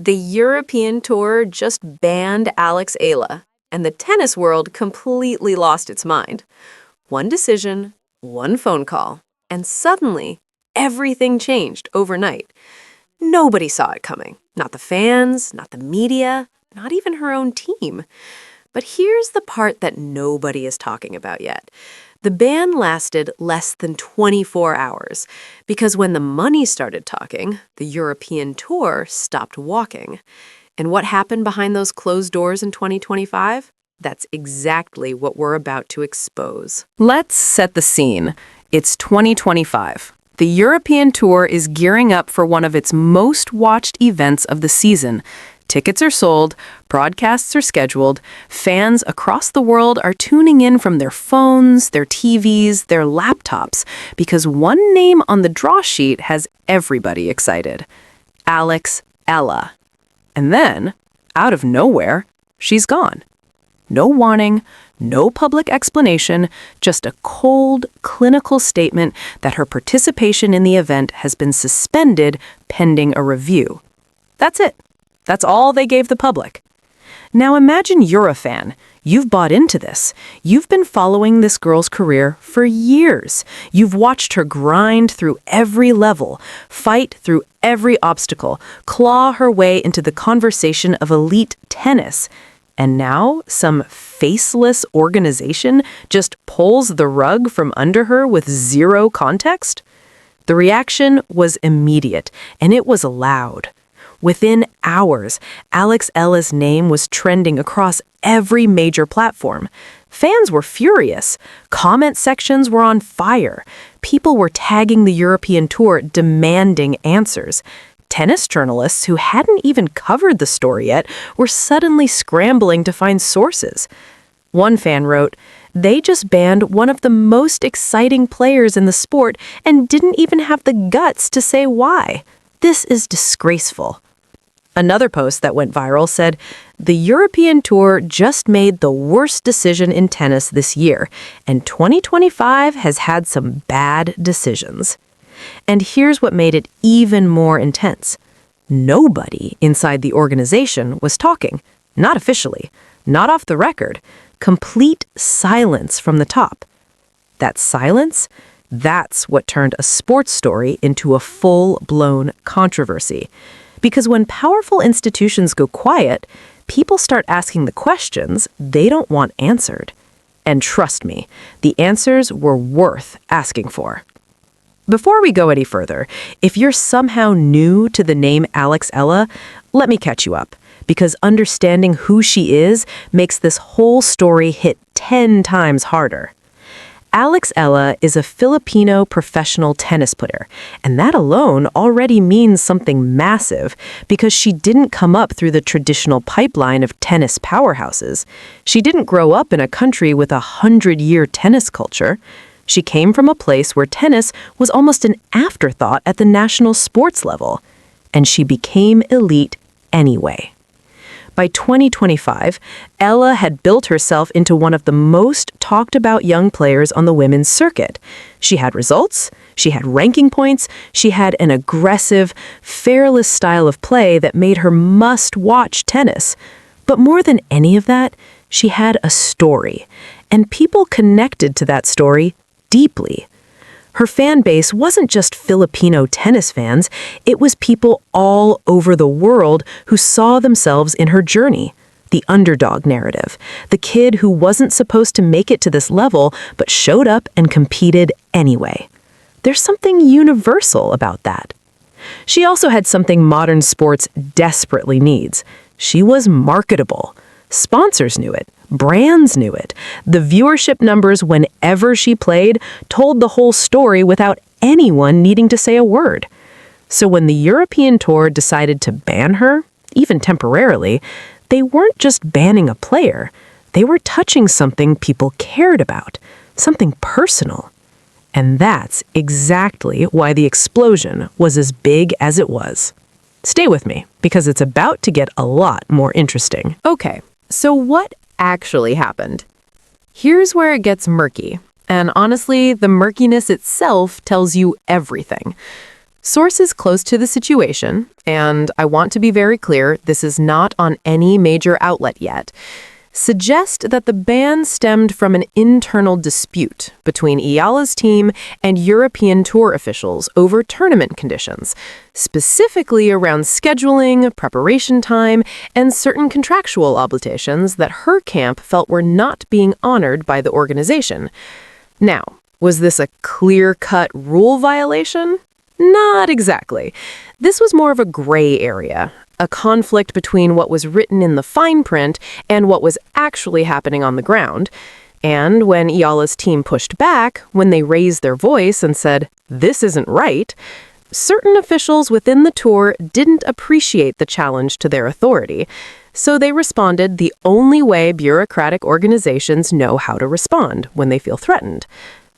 The European Tour just banned Alex Eala, and the tennis world completely lost its mind. One decision, one phone call, and suddenly everything changed overnight. Nobody saw it coming. Not the fans, not the media, not even her own team. But here's the part that nobody is talking about yet. The ban lasted less than 24 hours because when the money started talking, the European Tour stopped walking. And what happened behind those closed doors in 2025? That's exactly what we're about to expose. Let's set the scene. It's 2025. The European Tour is gearing up for one of its most watched events of the season. Tickets are sold, broadcasts are scheduled, fans across the world are tuning in from their phones, their TVs, their laptops, because one name on the draw sheet has everybody excited. Alex Eala. And then, out of nowhere, she's gone. No warning, no public explanation, just a cold, clinical statement that her participation in the event has been suspended pending a review. That's it. That's all they gave the public. Now imagine you're a fan. You've bought into this. You've been following this girl's career for years. You've watched her grind through every level, fight through every obstacle, claw her way into the conversation of elite tennis. And now some faceless organization just pulls the rug from under her with zero context? The reaction was immediate, and it was loud. Within hours, Alex Eala's name was trending across every major platform. Fans were furious. Comment sections were on fire. People were tagging the European Tour, demanding answers. Tennis journalists who hadn't even covered the story yet were suddenly scrambling to find sources. One fan wrote, "They just banned one of the most exciting players in the sport and didn't even have the guts to say why. This is disgraceful." Another post that went viral said, "The European Tour just made the worst decision in tennis this year, and 2025 has had some bad decisions." And here's what made it even more intense. Nobody inside the organization was talking, not officially, not off the record. Complete silence from the top. That silence, that's what turned a sports story into a full-blown controversy. Because when powerful institutions go quiet, people start asking the questions they don't want answered. And trust me, the answers were worth asking for. Before we go any further, if you're somehow new to the name Alex Eala, let me catch you up, because understanding who she is makes this whole story hit 10 times harder. Alex Eala is a Filipino professional tennis player, and that alone already means something massive because she didn't come up through the traditional pipeline of tennis powerhouses. She didn't grow up in a country with a 100-year tennis culture. She came from a place where tennis was almost an afterthought at the national sports level, and she became elite anyway. By 2025, Eala had built herself into one of the most talked about young players on the women's circuit. She had results, she had ranking points, she had an aggressive, fearless style of play that made her must-watch tennis. But more than any of that, she had a story, and people connected to that story deeply. Her fan base wasn't just Filipino tennis fans, it was people all over the world who saw themselves in her journey. The underdog narrative, the kid who wasn't supposed to make it to this level but showed up and competed anyway. There's something universal about that. She also had something modern sports desperately needs. She was marketable. Sponsors knew it. Brands knew it. The viewership numbers whenever she played told the whole story without anyone needing to say a word. So when the European Tour decided to ban her, even temporarily, they weren't just banning a player. They were touching something people cared about, something personal. And that's exactly why the explosion was as big as it was. Stay with me, because it's about to get a lot more interesting. Okay, so what actually happened? Here's where it gets murky. And honestly, the murkiness itself tells you everything. Sources close to the situation, and I want to be very clear, this is not on any major outlet yet, suggest that the ban stemmed from an internal dispute between Eala's team and European Tour officials over tournament conditions, specifically around scheduling, preparation time, and certain contractual obligations that her camp felt were not being honored by the organization. Now, was this a clear-cut rule violation? Not exactly. This was more of a gray area, a conflict between what was written in the fine print and what was actually happening on the ground. And when Eala's team pushed back, when they raised their voice and said, "This isn't right," certain officials within the tour didn't appreciate the challenge to their authority. So they responded the only way bureaucratic organizations know how to respond when they feel threatened.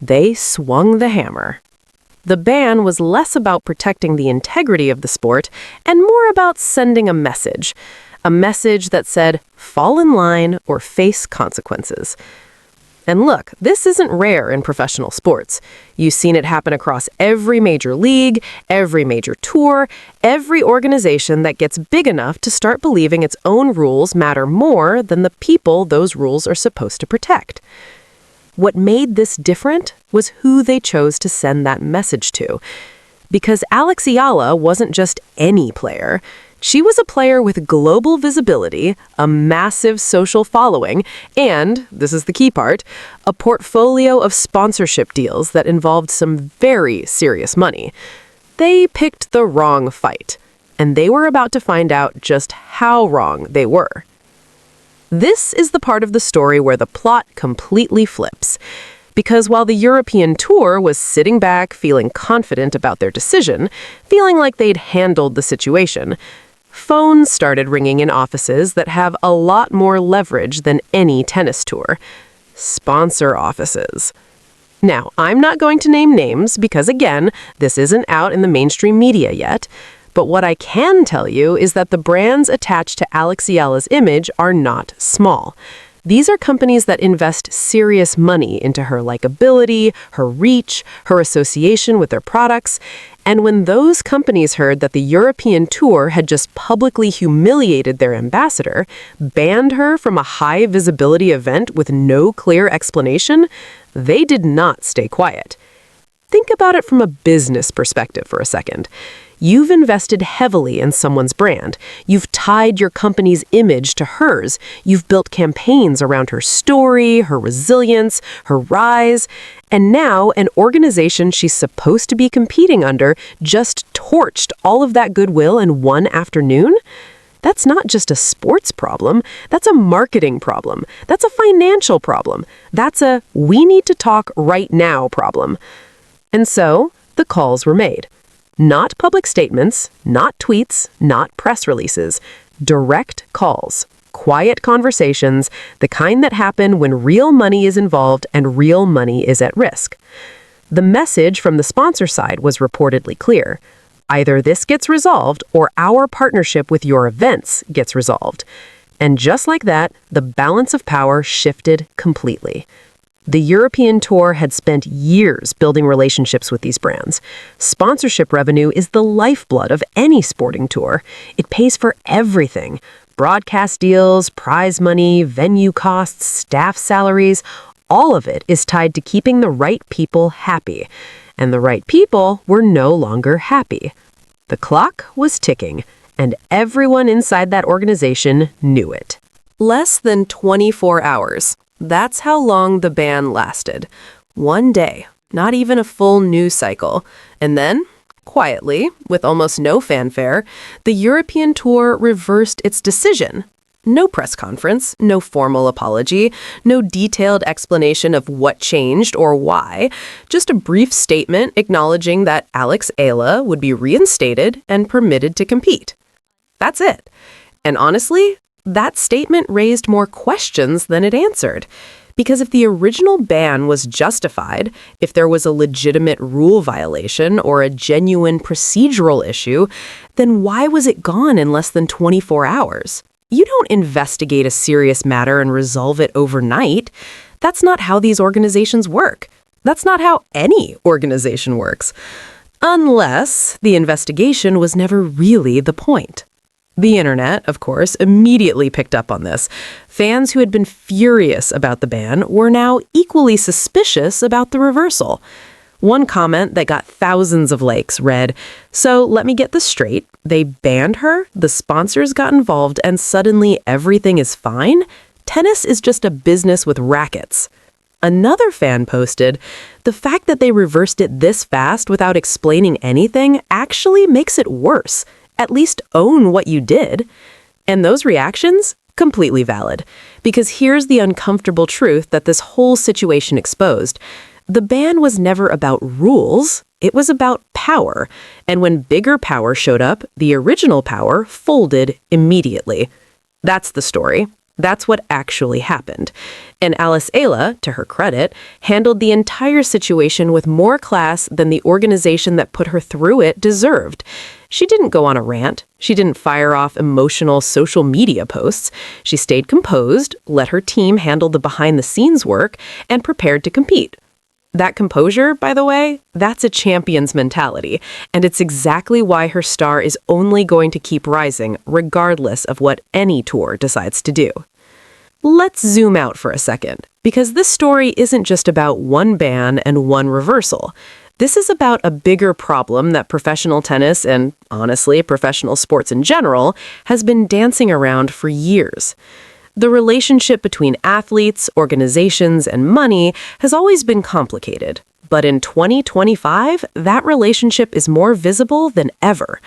They swung the hammer. The ban was less about protecting the integrity of the sport and more about sending a message that said, fall in line or face consequences. And look, this isn't rare in professional sports. You've seen it happen across every major league, every major tour, every organization that gets big enough to start believing its own rules matter more than the people those rules are supposed to protect. What made this different was who they chose to send that message to. Because Alex Eala wasn't just any player. She was a player with global visibility, a massive social following, and, this is the key part, a portfolio of sponsorship deals that involved some very serious money. They picked the wrong fight, and they were about to find out just how wrong they were. This is the part of the story where the plot completely flips. Because while the European Tour was sitting back, feeling confident about their decision, feeling like they'd handled the situation, phones started ringing in offices that have a lot more leverage than any tennis tour. Sponsor offices. Now, I'm not going to name names because, again, this isn't out in the mainstream media yet. But what I can tell you is that the brands attached to Alex Eala's image are not small. These are companies that invest serious money into her likability, her reach, her association with their products. And when those companies heard that the European Tour had just publicly humiliated their ambassador, banned her from a high-visibility event with no clear explanation, they did not stay quiet. Think about it from a business perspective for a second. You've invested heavily in someone's brand. You've tied your company's image to hers. You've built campaigns around her story, her resilience, her rise. And now an organization she's supposed to be competing under just torched all of that goodwill in one afternoon? That's not just a sports problem. That's a marketing problem. That's a financial problem. That's a we need to talk right now problem. And so the calls were made. Not public statements, not tweets, not press releases. Direct calls, quiet conversations, the kind that happen when real money is involved and real money is at risk. The message from the sponsor side was reportedly clear. Either this gets resolved or our partnership with your events gets resolved. And just like that, the balance of power shifted completely. The European Tour had spent years building relationships with these brands. Sponsorship revenue is the lifeblood of any sporting tour. It pays for everything. Broadcast deals, prize money, venue costs, staff salaries, all of it is tied to keeping the right people happy. And the right people were no longer happy. The clock was ticking, and everyone inside that organization knew it. Less than 24 hours. That's how long the ban lasted. One day, not even a full news cycle. And then, quietly, with almost no fanfare, the European Tour reversed its decision. No press conference, no formal apology, no detailed explanation of what changed or why, just a brief statement acknowledging that Alex Eala would be reinstated and permitted to compete. That's it. And honestly, that statement raised more questions than it answered. Because if the original ban was justified, if there was a legitimate rule violation or a genuine procedural issue, then why was it gone in less than 24 hours? You don't investigate a serious matter and resolve it overnight. That's not how these organizations work. That's not how any organization works. Unless the investigation was never really the point. The internet, of course, immediately picked up on this. Fans who had been furious about the ban were now equally suspicious about the reversal. One comment that got thousands of likes read, "So let me get this straight. They banned her, the sponsors got involved, and suddenly everything is fine? Tennis is just a business with rackets." Another fan posted, "The fact that they reversed it this fast without explaining anything actually makes it worse. At least own what you did." And those reactions? Completely valid. Because here's the uncomfortable truth that this whole situation exposed. The ban was never about rules, it was about power. And when bigger power showed up, the original power folded immediately. That's the story. That's what actually happened. And Alex Eala, to her credit, handled the entire situation with more class than the organization that put her through it deserved. She didn't go on a rant. She didn't fire off emotional social media posts. She stayed composed, let her team handle the behind-the-scenes work, and prepared to compete. That composure, by the way, that's a champion's mentality, and it's exactly why her star is only going to keep rising, regardless of what any tour decides to do. Let's zoom out for a second, because this story isn't just about one ban and one reversal. This is about a bigger problem that professional tennis, and honestly, professional sports in general, has been dancing around for years. The relationship between athletes, organizations, and money has always been complicated. But in 2025, that relationship is more visible than ever.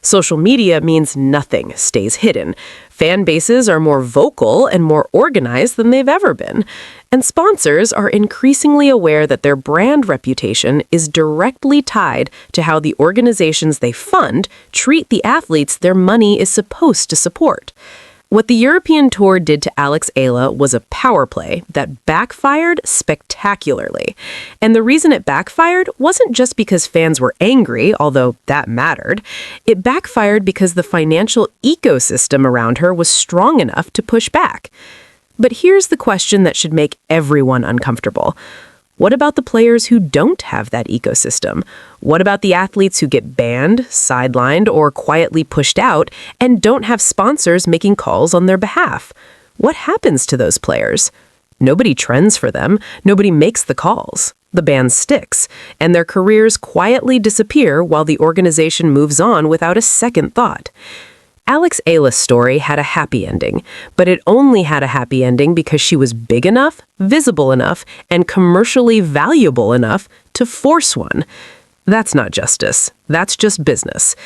Social media means nothing stays hidden. Fan bases are more vocal and more organized than they've ever been. And sponsors are increasingly aware that their brand reputation is directly tied to how the organizations they fund treat the athletes their money is supposed to support. What the European Tour did to Alex Eala was a power play that backfired spectacularly. And the reason it backfired wasn't just because fans were angry, although that mattered. It backfired because the financial ecosystem around her was strong enough to push back. But here's the question that should make everyone uncomfortable. What about the players who don't have that ecosystem? What about the athletes who get banned, sidelined, or quietly pushed out and don't have sponsors making calls on their behalf? What happens to those players? Nobody trends for them. Nobody makes the calls. The ban sticks, and their careers quietly disappear while the organization moves on without a second thought. Alex Eala's story had a happy ending, but it only had a happy ending because she was big enough, visible enough, and commercially valuable enough to force one. That's not justice. That's just business.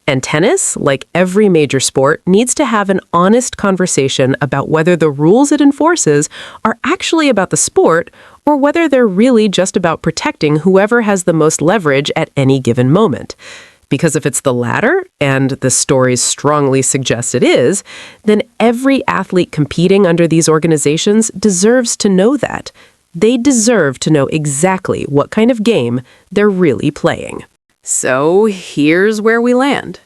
And tennis, like every major sport, needs to have an honest conversation about whether the rules it enforces are actually about the sport or whether they're really just about protecting whoever has the most leverage at any given moment. Because if it's the latter, and the stories strongly suggest it is, then every athlete competing under these organizations deserves to know that. They deserve to know exactly what kind of game they're really playing. So here's where we land.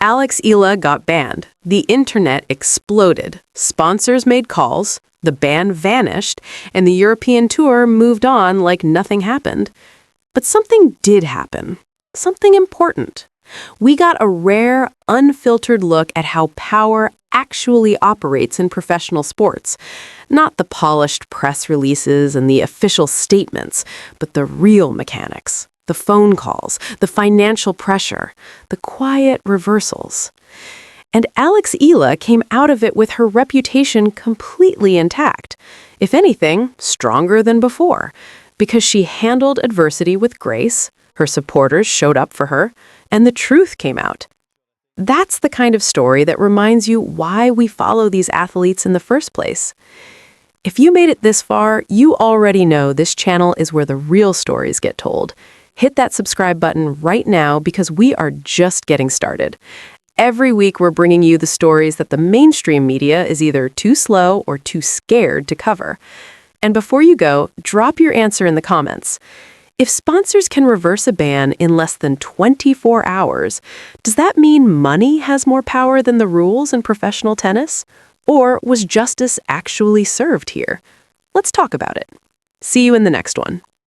Alex Eala got banned. The internet exploded. Sponsors made calls. The ban vanished, and the European Tour moved on like nothing happened. But something did happen. Something important. We got a rare, unfiltered look at how power actually operates in professional sports. Not the polished press releases and the official statements, but the real mechanics, the phone calls, the financial pressure, the quiet reversals. And Alex Eala came out of it with her reputation completely intact. If anything, stronger than before, because she handled adversity with grace. Her supporters showed up for her, and the truth came out. That's the kind of story that reminds you why we follow these athletes in the first place. If you made it this far, you already know this channel is where the real stories get told. Hit that subscribe button right now because we are just getting started. Every week we're bringing you the stories that the mainstream media is either too slow or too scared to cover. And before you go, drop your answer in the comments. If sponsors can reverse a ban in less than 24 hours, does that mean money has more power than the rules in professional tennis? Or was justice actually served here? Let's talk about it. See you in the next one.